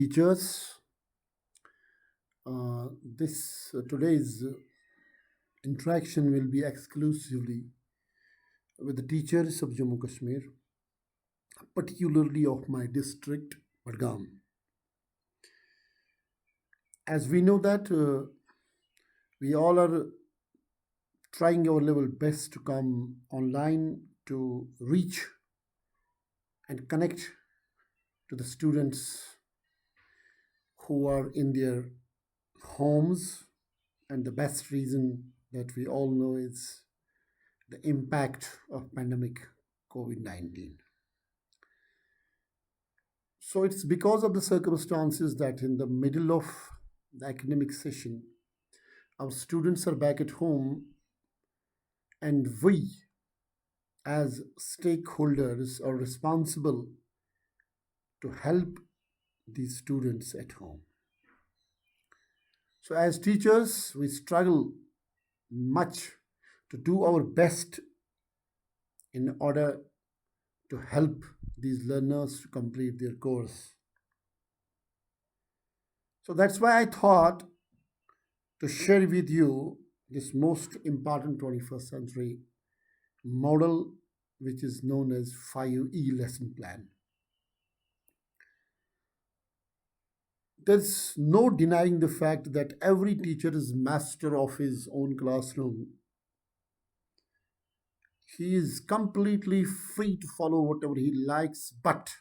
Teachers. This today's interaction will be exclusively with the teachers of Jammu Kashmir, particularly of my district, Badgam. As we know that we all are trying our level best to come online to reach and connect to the students who are in their homes, and the best reason that we all know is the impact of pandemic COVID-19. So it's because of the circumstances that in the middle of the academic session, our students are back at home, and we as stakeholders are responsible to help these students at home. So, as teachers, we struggle much to do our best in order to help these learners to complete their course. So, that's why I thought to share with you this most important 21st century model, which is known as 5E lesson plan. There's no denying the fact that every teacher is master of his own classroom. He is completely free to follow whatever he likes, but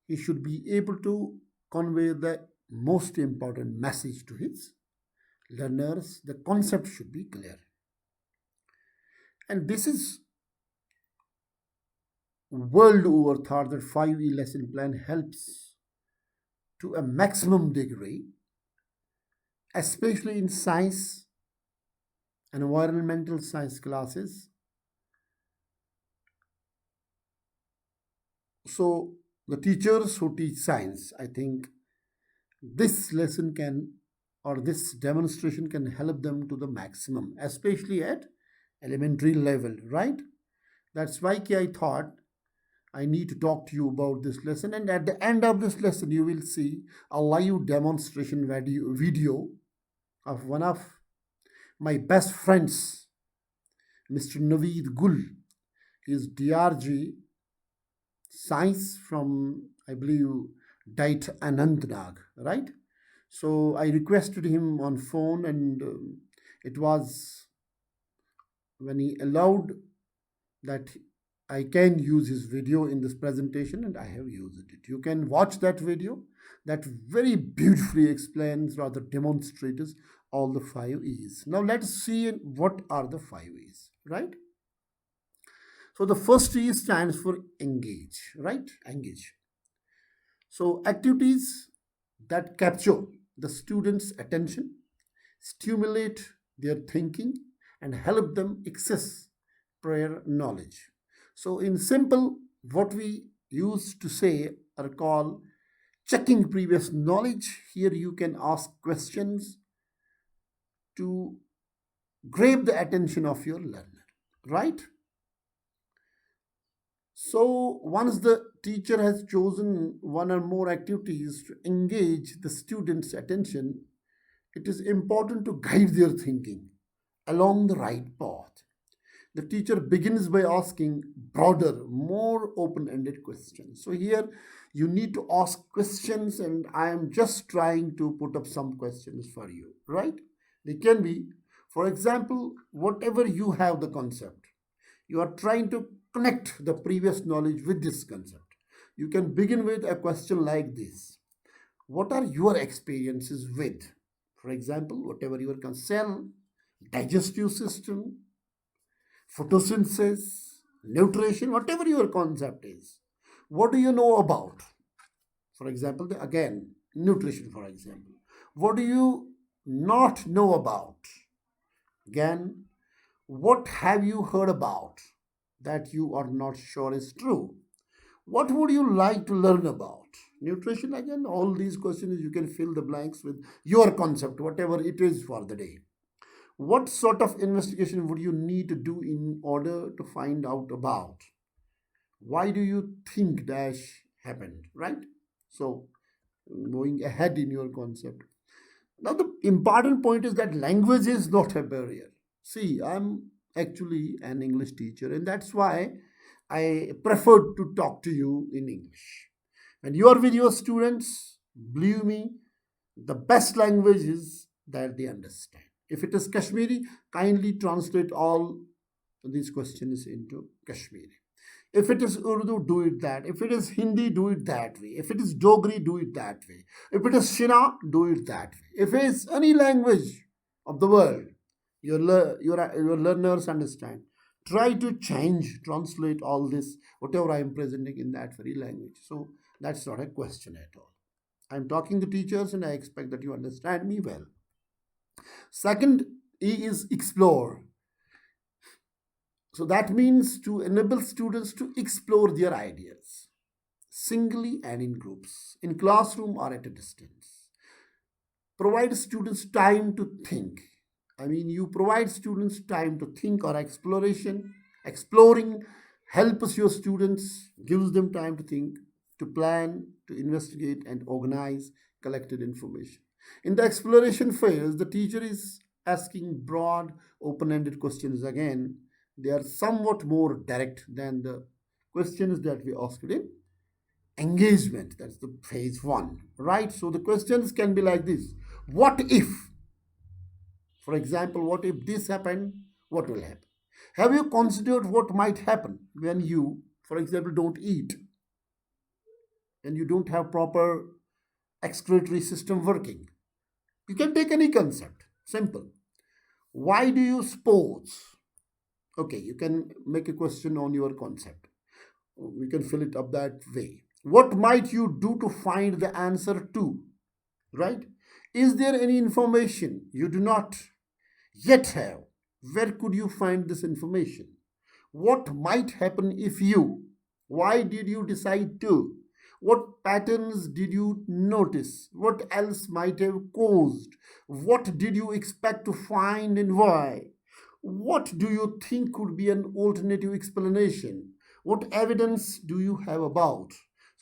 he should be able to convey the most important message to his learners. The concept should be clear. And this is world over thought that 5E lesson plan helps to a maximum degree, especially in science and environmental science classes. So, the teachers who teach science, I think this lesson can or this demonstration can help them to the maximum, especially at elementary level, right? That's why I thought I need to talk to you about this lesson. And at the end of this lesson, you will see a live demonstration video of one of my best friends, Mr. Naveed Gul. He is DRG Science from, I believe, Diet Anantnag, right? So I requested him on phone, and it was when he allowed that I can use his video in this presentation, and I have used it. You can watch that video that very beautifully explains, rather demonstrates all the 5 E's. Now let's see what are the 5 E's, right? So the first E stands for engage, right? Engage. So activities that capture the students' attention, stimulate their thinking, and help them access prior knowledge. So, in simple, what we used to say or call checking previous knowledge, here you can ask questions to grab the attention of your learner, right? So, once the teacher has chosen one or more activities to engage the students' attention, it is important to guide their thinking along the right path. The teacher begins by asking broader, more open ended questions. So, here you need to ask questions, and I am just trying to put up some questions for you, right? They can be, for example, whatever you have the concept, you are trying to connect the previous knowledge with this concept. You can begin with a question like this: what are your experiences with, for example, whatever your cell, digestive system, photosynthesis, nutrition, whatever your concept is? What do you know about? For example, again, nutrition, for example. What do you not know about? Again, what have you heard about that you are not sure is true? What would you like to learn about? Nutrition, again, all these questions you can fill the blanks with your concept, whatever it is for the day. What sort of investigation would you need to do in order to find out about? Why do you think dash happened, right? So, going ahead in your concept. Now, the important point is that language is not a barrier. See, I'm actually an English teacher, and that's why I prefer to talk to you in English. And you are with your students, believe me, the best language is that they understand. If it is Kashmiri, kindly translate all these questions into Kashmiri. If it is Urdu, do it that. If it is Hindi, do it that way. If it is Dogri, do it that way. If it is Shina, do it that way. If it is any language of the world, your learners understand. Try to change, translate all this, whatever I am presenting in that very language. So that's not a question at all. I'm talking to teachers and I expect that you understand me well. Second, E is explore. So that means to enable students to explore their ideas singly and in groups, in classroom or at a distance. Provide students time to think. I mean, you provide students time to think or exploring helps your students, gives them time to think, to plan, to investigate and organize collected information. In the exploration phase, the teacher is asking broad, open-ended questions again. They are somewhat more direct than the questions that we asked in engagement. That's the phase one, right? So the questions can be like this: what if, for example, what if this happened, what will happen? Have you considered what might happen when you, for example, don't eat and you don't have proper excretory system working? You can take any concept, simple. Why do you sports? Okay, you can make a question on your concept. We can fill it up that way. What might you do to find the answer to? Right? Is there any information you do not yet have? Where could you find this information? What might happen if you? Why did you decide to? What patterns did you notice? What else might have caused? What did you expect to find and why? What do you think could be an alternative explanation? What evidence do you have about?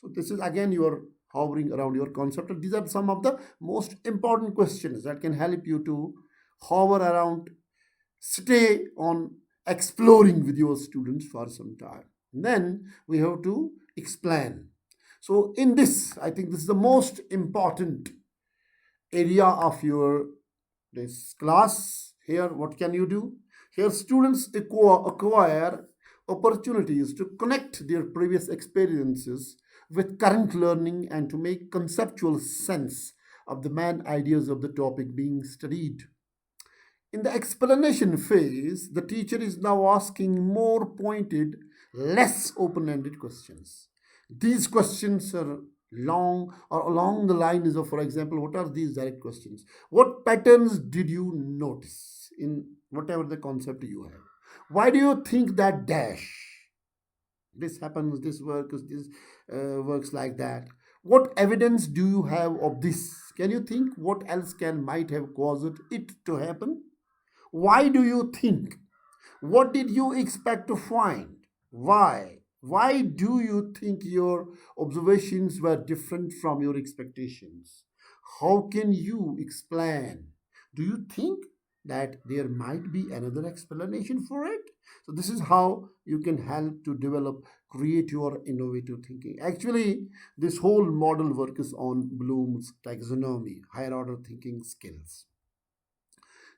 So, this is again your hovering around your concept. These are some of the most important questions that can help you to hover around, stay on exploring with your students for some time. And then we have to explain. So, in this, I think this is the most important area of your this class. Here, what can you do? Here, students acquire opportunities to connect their previous experiences with current learning and to make conceptual sense of the main ideas of the topic being studied. In the explanation phase, the teacher is now asking more pointed, less open ended questions. These questions are long or along the lines of, for example, what are these direct questions? What patterns did you notice in whatever the concept you have? Why do you think that dash? This happens, this works, this works like that. What evidence do you have of this? Can you think what else can might have caused it to happen? Why do you think? What did you expect to find? Why? Why do you think your observations were different from your expectations? How can you explain? Do you think that there might be another explanation for it? So, this is how you can help to develop, create your innovative thinking. Actually, this whole model work is on Bloom's taxonomy, higher order thinking skills.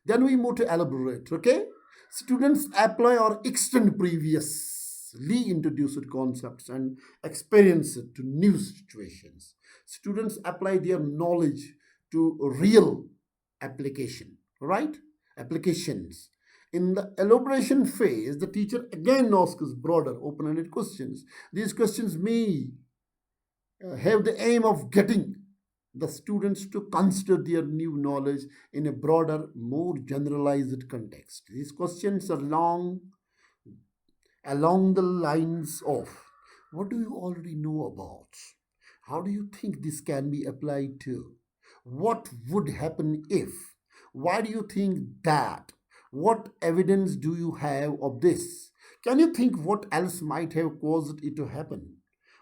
Then we move to elaborate, okay? Students apply or extend previously introduced concepts and experience it to new situations. Students apply their knowledge to real application, right? Applications. In the elaboration phase, the teacher again asks broader, open-ended questions. These questions may have the aim of getting the students to consider their new knowledge in a broader, more generalized context. These questions are along the lines of what do you already know about? How do you think this can be applied to? What would happen if? Why do you think that? What evidence do you have of this? Can you think what else might have caused it to happen?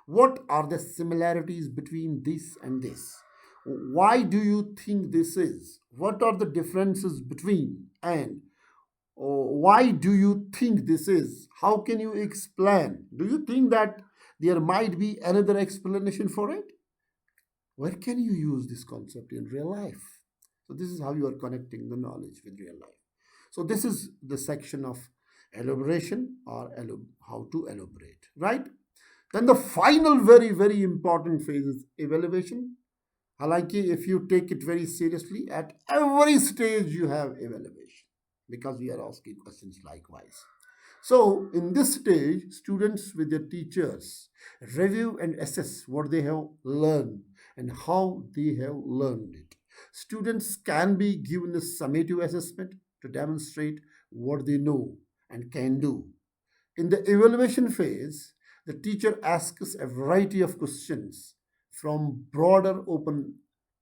What are the similarities between this and this? Why do you think this is? What are the differences between? And why do you think this is? How can you explain? Do you think that there might be another explanation for it? Where can you use this concept in real life? So, this is how you are connecting the knowledge with real life. So, this is the section of elaboration or how to elaborate, right? Then the final very, very important phase is evaluation. Halanki, if you take it very seriously, at every stage you have evaluation because we are asking questions likewise. So, in this stage, students with their teachers review and assess what they have learned and how they have learned it. Students can be given a summative assessment to demonstrate what they know and can do. In the evaluation phase, the teacher asks a variety of questions from broader open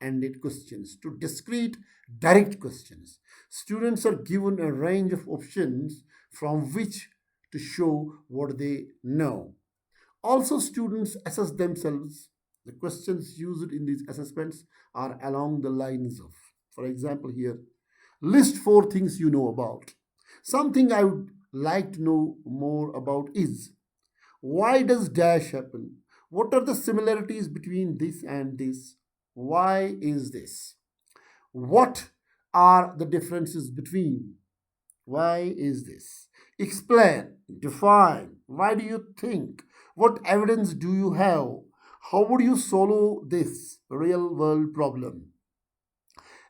ended questions to discrete direct questions. Students are given a range of options from which to show what they know. Also, students assess themselves. The questions used in these assessments are along the lines of, for example, here, list four things you know about. Something I would like to know more about is, why does dash happen? What are the similarities between this and this? Why is this? What are the differences between? Why is this? Explain, define. Why do you think? What evidence do you have? How would you solve this real world problem?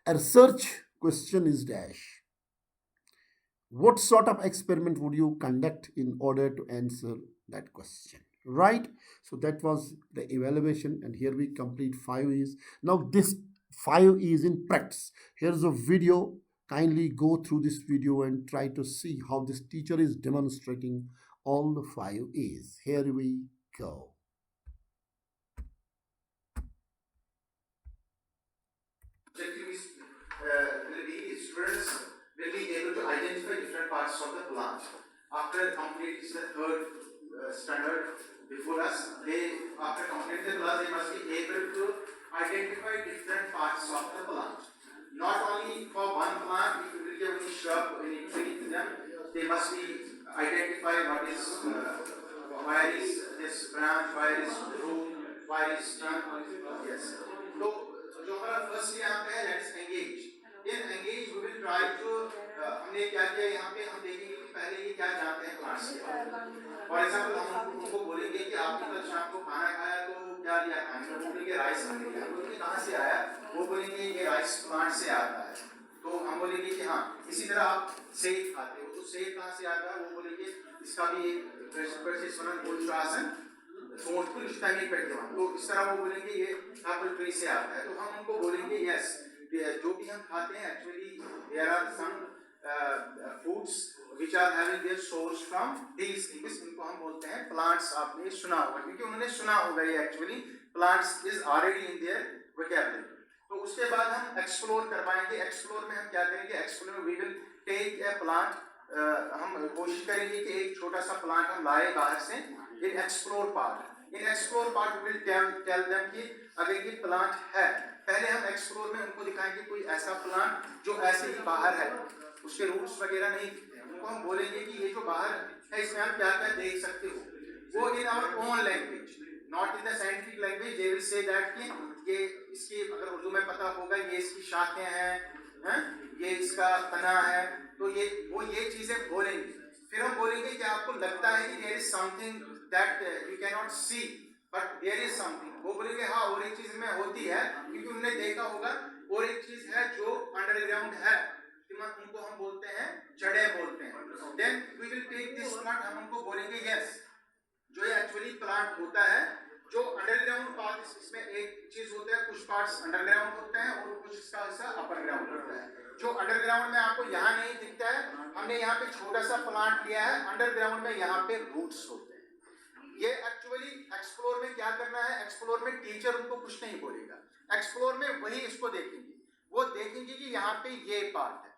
A research question is dash. What sort of experiment would you conduct in order to answer that question? Right? So that was the evaluation, and here we complete 5 E's. Now, this 5 E's in practice. Here's a video. Kindly go through this video and try to see how this teacher is demonstrating all the 5 E's. Here we go. Will be students will be able to identify different parts of the plant. After completing the third standard before us, after completing the class, they must be able to identify different parts of the plant. Not only for one plant, if you will give any shrub, any tree to them, they must be identify what is where is this branch, where is root, where is trunk. Yes. So, जो हमारा first यहाँ पे है, let's engage. In engage we will try to हमने क्या किया यहाँ पे, हम देखेंगे कि पहले ये क्या जानते हैं प्लांट्स के बारे में. फॉर एग्जांपल हम उनको बोलेंगे कि आपने कल शाम को खाना खाया तो क्या लिया खाने में, वो बोलेंगे राइस हमने लिया. बोलेंगे कहाँ से आया, वो बोलेंगे ये राइस प्लांट से आता है. तो हम बोलेंगे कि हाँ. इसी तरह आप सेब खाते हो तो सेब कहाँ से आता है, वो बोलेंगे इसका भी एक तो इस तरह वो बोलेंगे ये एप्पल ट्री से आता है. तो हम उनको बोलेंगे यस, जो भी हम खाते हैं actually there are some foods which are having their source from these things. इनको हम बोलते हैं प्लांट्स. आपने सुना होगा क्योंकि उन्होंने सुना होगा ये actually plants is already in their vocabulary. तो उसके बाद हम एक्सप्लोर करवाएंगे. एक्सप्लोर में हम क्या करेंगे, एक्सप्लोर में we will take a plant. हम कोशिश करेंगे कि एक छोटा सा प्लांट हम लाए बाहर से. In explore part, in explore part we will tell them कि अगर ये प्लांट है, पहले हम एक्सप्लोर में उनको दिखाएंगे कोई ऐसा प्लांट जो ऐसे ही बाहर है, उसके रूट्स वगैरह नहीं दिखते हैं. उनको हम बोलेंगे कि ये जो बाहर है इसमें आप क्या क्या देख सकते हो. वो in our own language, not in the scientific language, they will say that कि ये इसकी, अगर उर्दू में पता होगा, ये इसकी शाखें हैं, ये इसका तना है, तो ये वो ये चीजें बोलेंगे. फिर हम बोलेंगे कि आपको लगता है कि there is something that you can not see but there is something. वो बोलेंगे हाँ और एक चीज में होती है क्योंकि उन्होंने देखा होगा. और एक चीज है जो अंडरग्राउंड है, उनको हम बोलते हैं जड़ें बोलते हैं. Then we will take this plant. हम उनको बोलेंगे यस, जो ये एक्चुअली प्लांट होता है जो अंडरग्राउंड पार्ट, इसमें एक चीज होता है, कुछ पार्ट्स अंडरग्राउंड होते हैं और कुछ इसका हिस्सा अपर ग्राउंड होता है. जो अंडरग्राउंड में आपको यहाँ नहीं दिखता है, हमने यहाँ पे छोटा सा प्लांट लिया है. अंडरग्राउंड में यहाँ पे रूट्स होते हैं. ये एक्चुअली एक्सप्लोर में क्या करना है, एक्सप्लोर में टीचर उनको कुछ नहीं बोलेगा. एक्सप्लोर में वही इसको देखेंगे, वो देखेंगे कि यहाँ पे ये पार्ट है,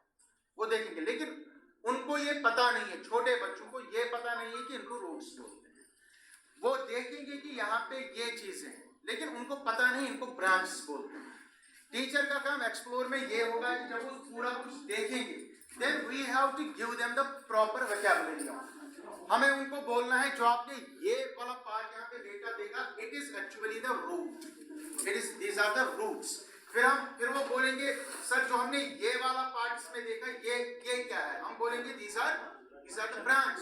वो देखेंगे. लेकिन उनको ये पता नहीं है, छोटे बच्चों को ये पता नहीं है कि इनको रूट्स बोलते हैं. वो देखेंगे कि यहाँ पे ये चीजें हैं, लेकिन उनको पता नहीं इनको ब्रांच बोलते हैं। टीचर का काम एक्सप्लोर में ये होगा कि जब वो पूरा कुछ देखेंगे, then we have to give them the proper vocabulary. हमें उनको बोलना है जो आपने ये वाला पार्ट यहाँ पे देखा it is actually the root, it is these are the roots. फिर वो बोलेंगे सर जो हमने ये वाला पार्ट इसमें देखा ये क्या है, हम बोलेंगे दीज आर द ब्रांच।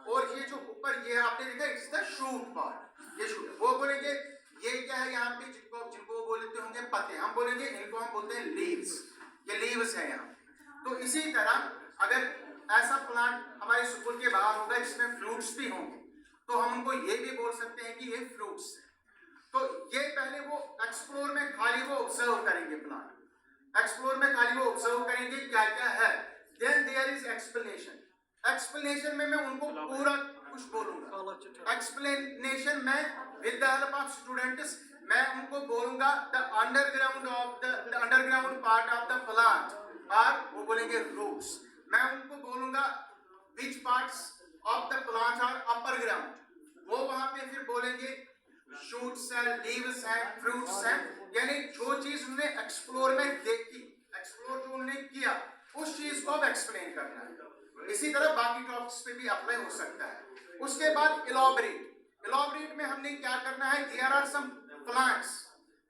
और ये जो ऊपर ये आपने देखा इट्स द शूट पार्ट, ये शूट। वो बोलेंगे ये क्या है यहाँ पे, जिनको वो बोलते होंगे पत्ते, हम बोलेंगे इनको हम बोलते हैं लीव्स, ये लीव्स है यहाँ। तो इसी तरह अगर ऐसा प्लांट हमारे स्कूल के बाहर होगा जिसमें फ्रूट्स भी होंगे, तो हम उनको ये भी बोल सकते हैं कि ये फ्रूट्स है। तो ये पहले वो एक्सप्लोर में खाली वो ऑब्जर्व करेंगे प्लांट, एक्सप्लोर में खाली वो ऑब्जर्व करेंगे क्या क्या है। Then there is explanation. Explanation में मैं उनको पूरा कुछ बोलूंगा। एक्सप्लेनेशन में with the help of students मैं उनको बोलूंगा the underground part of the plant और वो बोलेंगे रूट्स। मैं उनको बोलूंगा which parts of the plant are upper ground, वो वहां पे फिर बोलेंगे शूट्स है, लीव्स है, फ्रूट्स है। यानी जो चीज उन्होंने एक्सप्लोर में देखी, एक्सप्लोर जो उन्होंने किया उस चीज को अब एक्सप्लेन करना है। इसी तरह बाकी टॉपिक्स पे भी अप्लाई हो सकता है। उसके बाद इलॉबरेट में हमने क्या करना है, देयर आर सम प्लांट्स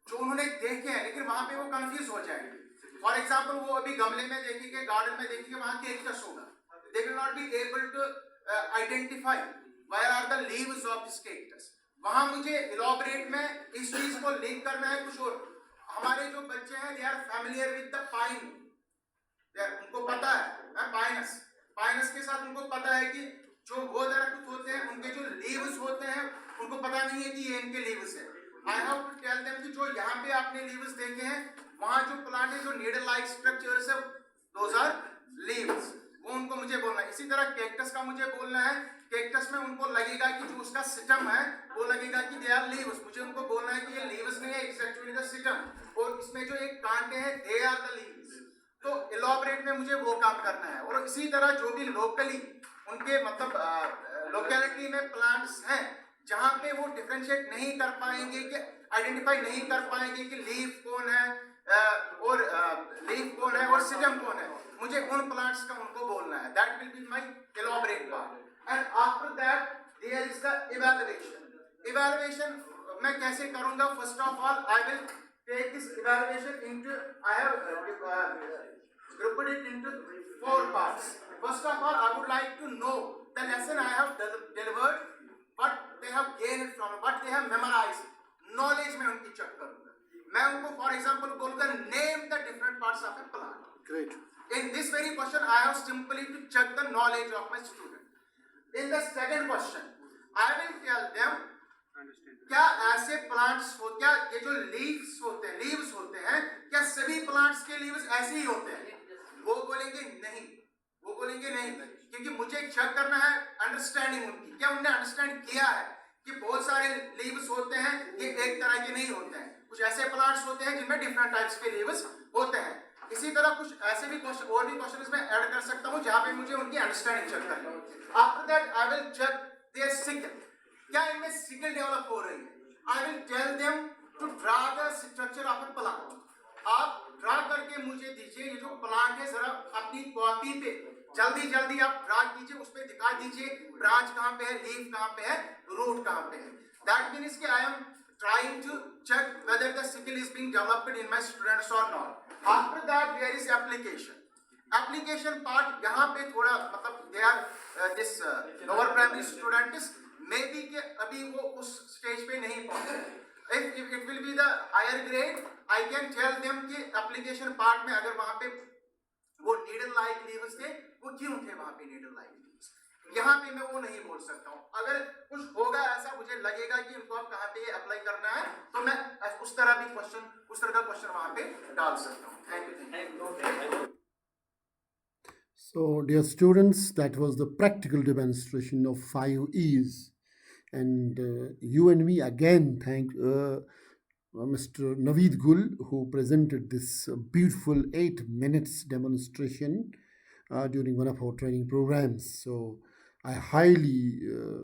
जो उन्होंने देखे हैं लेकिन वहां पे वो कंफ्यूज हो जाएंगे। फॉर एग्जांपल वो अभी गमले में देखेंगे, गार्डन में देखेंगे, वहां कैक्टस होगा, they will not be able to identify where are the leaves of this cactus. वहां मुझे इलॉबरेट में इस चीज को लिंक करना है कुछ और। हमारे जो बच्चे हैं they are familiar with the pine, उनको पता है पाइनस के साथ उनको पता है कि जो वो दरख्त होते हैं उनके जो लीव्स होते हैं उनको पता नहीं है कि ये इनके लीव्स है। I have to tell them कि जो यहाँ पे आपने लीव्स देखे हैं वहां जो प्लांट है जो नीडल लाइक स्ट्रक्चर्स है दोज आर लीव्स, वो उनको मुझे बोलना है। इसी तरह कैक्टस का मुझे बोलना है, कैक्टस में उनको लगेगा कि जो उसका सिस्टम है वो लगेगा कि दे आर लीव्स, मुझे उनको बोलना है कि ये लीव्स नहीं है, इट्स एक्चुअली द सिस्टम, और इसमें जो एक कांटे हैं दे आर द लीव्स। तो इलॉबरेट में मुझे वो काम करना है। और इसी तरह जो भी लोकली उनके मतलब लोकेलिटी में प्लांट्स हैं जहां पे वो डिफरेंशिएट नहीं कर पाएंगे, कि आइडेंटिफाई नहीं कर पाएंगे कि लीफ कौन है और लीफ कौन है और सिस्टम कौन है, मुझे उन प्लांट्स का उनको बोलना है। That will be my elaborate part. And after that there is the evaluation मैं कैसे करूंगा? First of all I will take this evaluation into, I have grouped it into 4 parts. First of all, I would like to know the lesson I have delivered, what they have gained from, what they have memorized. Knowledge में उनकी check करूँगा। मैं उनको for example बोलूँगा name the different parts of a plant. Great. In this very question, I have simply to check the knowledge of my student. In the second question, I will tell them क्या ऐसे plants हो, क्या ये जो leaves होते हैं क्या सभी प्लांट्स के लीव्स ऐसे ही होते हैं? वो बोलेंगे नहीं, क्योंकि मुझे चेक करना है अंडरस्टैंडिंग उनकी, क्या उन्होंने अंडरस्टैंड किया है कि बहुत सारे लीव्स होते हैं ये एक तरह के नहीं होते हैं, कुछ ऐसे प्लांट्स होते हैं जिनमें डिफरेंट टाइप्स के लीव्स होते हैं। इसी तरह कुछ ऐसे भी क्वेश्चन और भी क्वेश्चन में ऐड कर सकता हूं जहां पे मुझे उनकी अंडरस्टैंडिंग चेक करनी है। After that I will check their skill, क्या इनमें स्किल डेवलप हो रही है। I will tell them to draw the structure of a plant. आप ड्रा करके मुझे दीजिए ये जो प्लांट है, जरा अपनी कॉपी पे जल्दी आप ड्रा कीजिए, उस पर दिखा दीजिए ब्रांच कहाँ पे है, लीफ कहाँ पे है, रूट कहाँ पे है। दैट मीन्स कि I am trying to check whether the skill is being developed in my students or not. After that there is application part। यहाँ पे थोड़ा मतलब they are this lower primary students maybe कि अभी वो उस stage पे नहीं पहुंचे। If it will be the higher grade, I can tell them कि application part में अगर वहाँ पे वो needle like leaves थे, वो क्यों थे वहाँ पे needle like leaves, यहाँ पे मैं वो नहीं बोल सकता हूँ। अगर कुछ होगा ऐसा मुझे लगेगा कि इनको अब कहाँ पे अप्लाई करना है, तो मैं उस तरह का क्वेश्चन वहाँ पे डाल सकता हूँ। Thank you. So, dear students, that was the practical demonstration of 5 E's. And you and me again thank Mr. Naveed Gul, who presented this beautiful 8 minutes demonstration during one of our training programs. So I highly